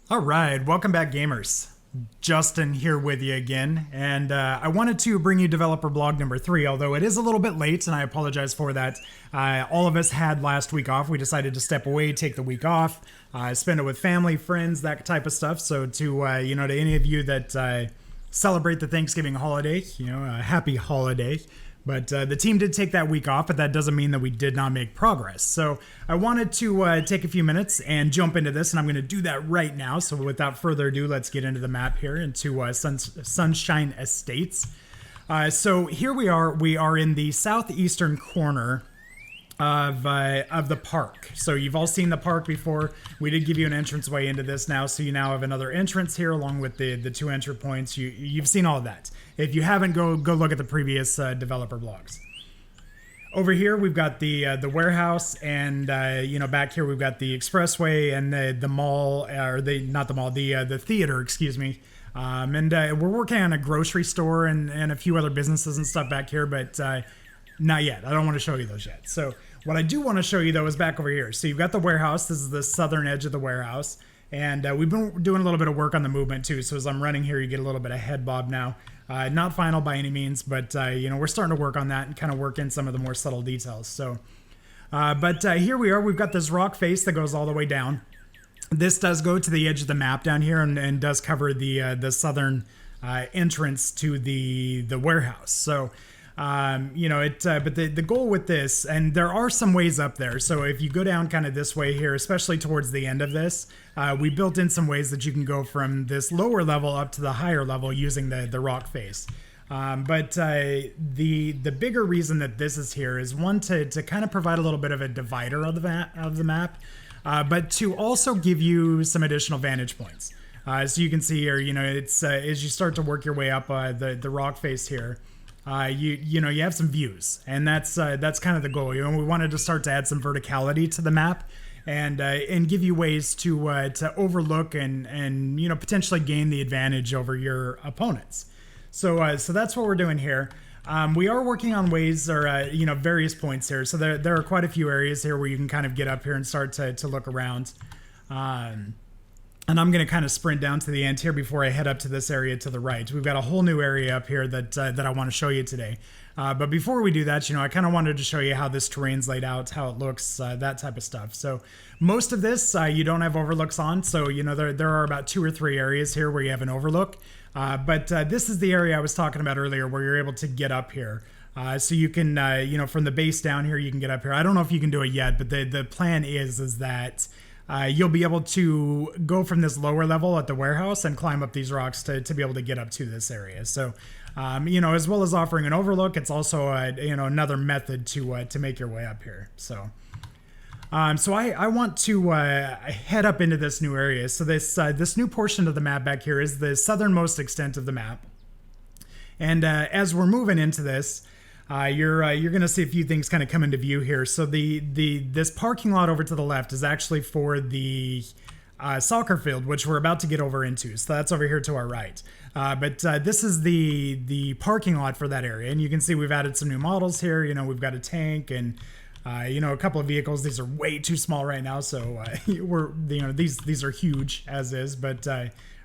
All right, welcome back, gamers. Justin here with you again, and I wanted to bring you developer blog number 3, although it is a little bit late, and I apologize for that. All of us had last week off. We decided to step away, take the week off, spend it with family, friends, that type of stuff. So to to any of you that celebrate the Thanksgiving holiday, a happy holiday. But the team did take that week off, but that doesn't mean that we did not make progress. So I wanted to take a few minutes and jump into this, and I'm going to do that right now. So without further ado, let's get into the map here, into Sunshine Estates. So here we are. We are in the southeastern corner of the park. So you've all seen the park before. We did give you an entranceway into this now, so you now have another entrance here along with the two entry points. You've seen all of that. If you haven't, go look at the previous developer blogs. Over here we've got the warehouse, and back here we've got the expressway and the mall, or the theater, excuse me. We're working on a grocery store and a few other businesses and stuff back here, but not yet. I don't want to show you those yet. So what I do want to show you though is back over here. So you've got the warehouse. This is the southern edge of the warehouse. And we've been doing a little bit of work on the movement too. So as I'm running here, you get a little bit of head bob now. Not final by any means, but we're starting to work on that and kind of work in some of the more subtle details. So, here we are. We've got this rock face that goes all the way down. This does go to the edge of the map down here and does cover the southern entrance to the warehouse. So. But the goal with this, and there are some ways up there. So if you go down kind of this way here, especially towards the end of this, we built in some ways that you can go from this lower level up to the higher level using the rock face. The bigger reason that this is here is one to kind of provide a little bit of a divider of the map, but to also give you some additional vantage points. So you can see here, it's as you start to work your way up the rock face here. You have some views, and that's kind of the goal. We wanted to start to add some verticality to the map, and give you ways to overlook and potentially gain the advantage over your opponents. So that's what we're doing here. We are working on ways or various points here. So there are quite a few areas here where you can kind of get up here and start to look around. And I'm going to kind of sprint down to the end here before I head up to this area to the right. We've got a whole new area up here that I want to show you today. But before we do that, I kind of wanted to show you how this terrain's laid out, how it looks, that type of stuff. So most of this, you don't have overlooks on. So, there are about 2 or 3 areas here where you have an overlook. But this is the area I was talking about earlier where you're able to get up here. So you can, from the base down here, you can get up here. I don't know if you can do it yet, but the plan is that you'll be able to go from this lower level at the warehouse and climb up these rocks to be able to get up to this area. So, as well as offering an overlook, it's also another method to make your way up here. So, I want to head up into this new area. So this new portion of the map back here is the southernmost extent of the map. And as we're moving into this, you're going to see a few things kind of come into view here. So this parking lot over to the left is actually for the soccer field, which we're about to get over into. So that's over here to our right. But this is the parking lot for that area, and you can see we've added some new models here. We've got a tank and a couple of vehicles. These are way too small right now, so these are huge as is, but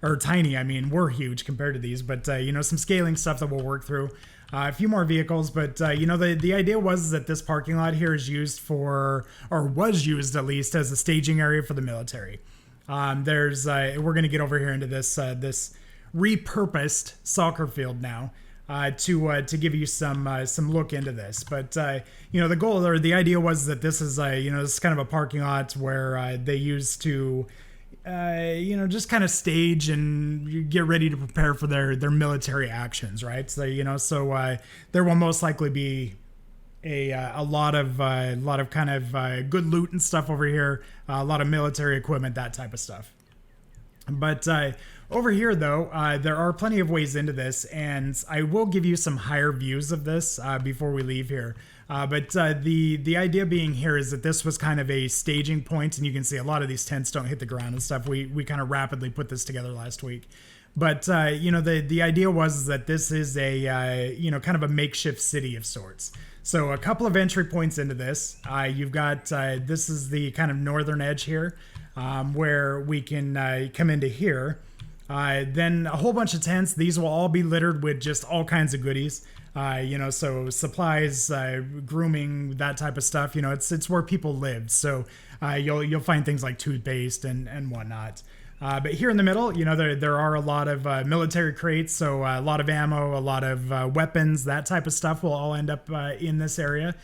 or tiny. I mean, we're huge compared to these, but some scaling stuff that we'll work through. A few more vehicles, but the idea was that this parking lot here is used for, or was used at least, as a staging area for the military. We're going to get over here into this repurposed soccer field now to give you some look into this. But the goal or the idea was that this is this is kind of a parking lot where they used to just kind of stage and get ready to prepare for their military actions, right? So there will most likely be a lot of kind of good loot and stuff over here, a lot of military equipment, that type of stuff. But Over here, though, there are plenty of ways into this, and I will give you some higher views of this before we leave here. But the idea being here is that this was kind of a staging point, and you can see a lot of these tents don't hit the ground and stuff. We kind of rapidly put this together last week. But, the idea was that this is a, kind of a makeshift city of sorts. So a couple of entry points into this. You've got, this is the kind of northern edge here, where we can come into here. Then a whole bunch of tents. These will all be littered with just all kinds of goodies. So supplies, grooming, that type of stuff. It's where people live. So you'll find things like toothpaste and whatnot. But here in the middle, there are a lot of military crates, so a lot of ammo, a lot of weapons, that type of stuff will all end up in this area.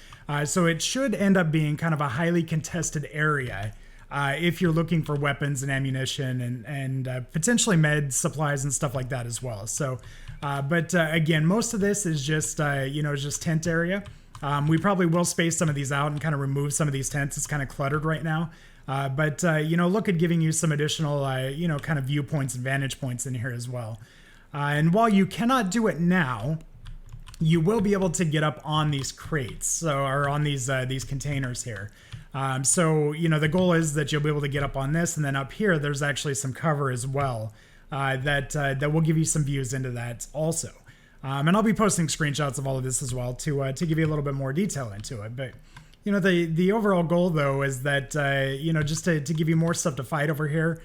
So it should end up being kind of a highly contested area if you're looking for weapons and ammunition and potentially med supplies and stuff like that as well. So, again, most of this is just, just tent area. We probably will space some of these out and kind of remove some of these tents. It's kind of cluttered right now. Look at giving you some additional, kind of viewpoints and vantage points in here as well. And while you cannot do it now, you will be able to get up on these crates, or on these containers here. The goal is that you'll be able to get up on this, and then up here, there's actually some cover as well that will give you some views into that also. And I'll be posting screenshots of all of this as well to give you a little bit more detail into it. But the overall goal, though, is that, just to give you more stuff to fight over here.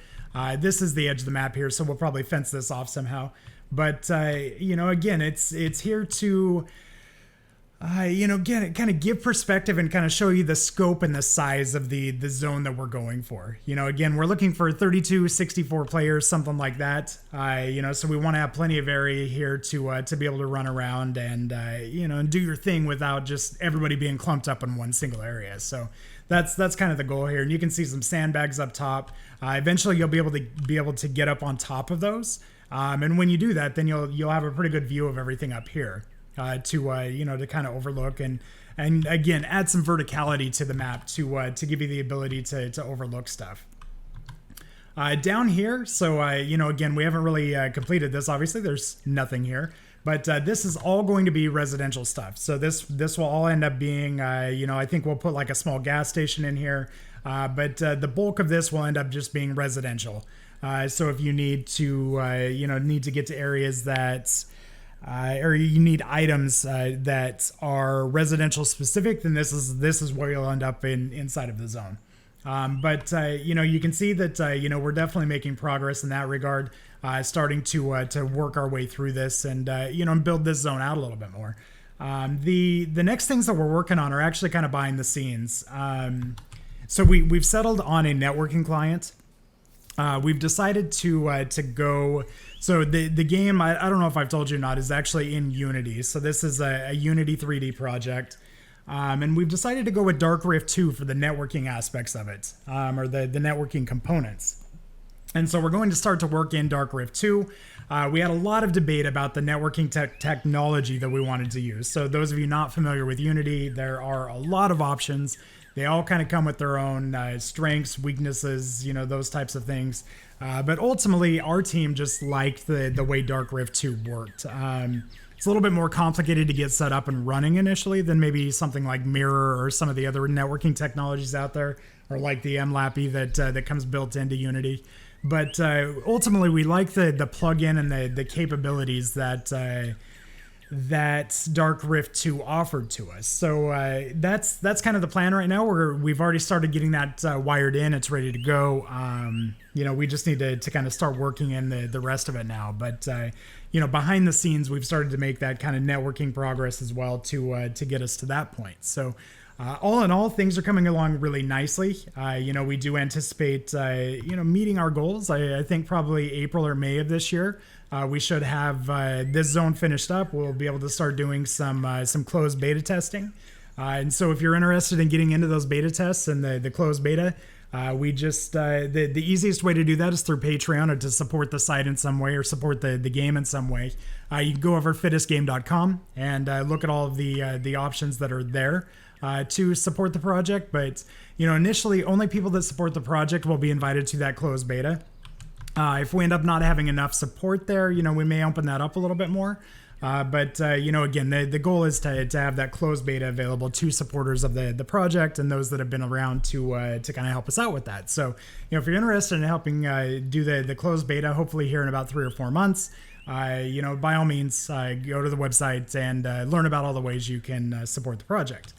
This is the edge of the map here, so we'll probably fence this off somehow. But, again, it's here to, kind of give perspective and kind of show you the scope and the size of the zone that we're going for. Again, we're looking for 32, 64 players, something like that. So we want to have plenty of area here to be able to run around and, and do your thing without just everybody being clumped up in one single area. So that's kind of the goal here. And you can see some sandbags up top. Eventually you'll be able to get up on top of those. And when you do that, then you'll have a pretty good view of everything up here. To kind of overlook and again add some verticality to the map to give you the ability to overlook stuff. Down here, so again, we haven't really completed this. Obviously, there's nothing here, but this is all going to be residential stuff. So this will all end up being, I think we'll put like a small gas station in here, but the bulk of this will end up just being residential. So if you need to get to areas that or you need items that are residential specific, then this is where you'll end up inside of the zone. You can see that we're definitely making progress in that regard, starting to work our way through this and build this zone out a little bit more. The next things that we're working on are actually kind of behind the scenes. So we've settled on a networking client. We've decided to go. So the game, I don't know if I've told you or not, is actually in Unity. So this is a Unity 3D project. And we've decided to go with Dark Rift 2 for the networking aspects of it, or the networking components. And so we're going to start to work in Dark Rift 2. We had a lot of debate about the networking technology that we wanted to use. So those of you not familiar with Unity, there are a lot of options. They all kind of come with their own strengths, weaknesses, those types of things. But ultimately, our team just liked the way Dark Rift 2 worked. It's a little bit more complicated to get set up and running initially than maybe something like Mirror or some of the other networking technologies out there, or like the MLAPI that comes built into Unity. But ultimately, we like the plugin and the capabilities that Dark Rift 2 offered to us. So that's kind of the plan right now. We've already started getting that wired in. It's ready to go. We just need to kind of start working in the rest of it now. But behind the scenes, we've started to make that kind of networking progress as well to get us to that point. So all in all, things are coming along really nicely. We do anticipate meeting our goals. I think probably April or May of this year. We should have this zone finished up. We'll be able to start doing some closed beta testing. And so if you're interested in getting into those beta tests and the closed beta, the easiest way to do that is through Patreon, or to support the site in some way, or support the game in some way. You can go over fittestgame.com and look at all of the options that are there to support the project. But initially, only people that support the project will be invited to that closed beta. If we end up not having enough support there, we may open that up a little bit more. But again, the goal is to have that closed beta available to supporters of the project and those that have been around to kind of help us out with that. So, if you're interested in helping do the closed beta, hopefully here in about 3 or 4 months, by all means, go to the website and learn about all the ways you can support the project.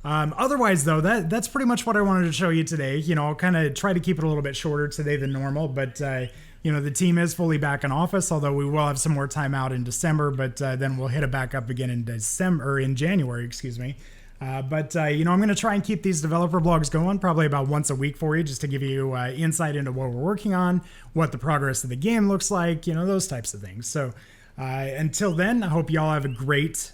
Otherwise, though, that's pretty much what I wanted to show you today. I'll kind of try to keep it a little bit shorter today than normal, but the team is fully back in office, although we will have some more time out in December, but then we'll hit it back up again in January, excuse me. But I'm going to try and keep these developer blogs going probably about once a week for you, just to give you insight into what we're working on, what the progress of the game looks like, those types of things. So until then, I hope y'all have a great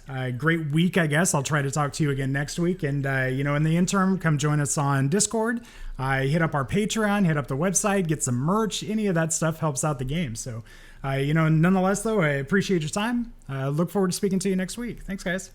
week, I guess. I'll try to talk to you again next week. And, in the interim, come join us on Discord. Hit up our Patreon, hit up the website, get some merch. Any of that stuff helps out the game. So, nonetheless, though, I appreciate your time. Look forward to speaking to you next week. Thanks, guys.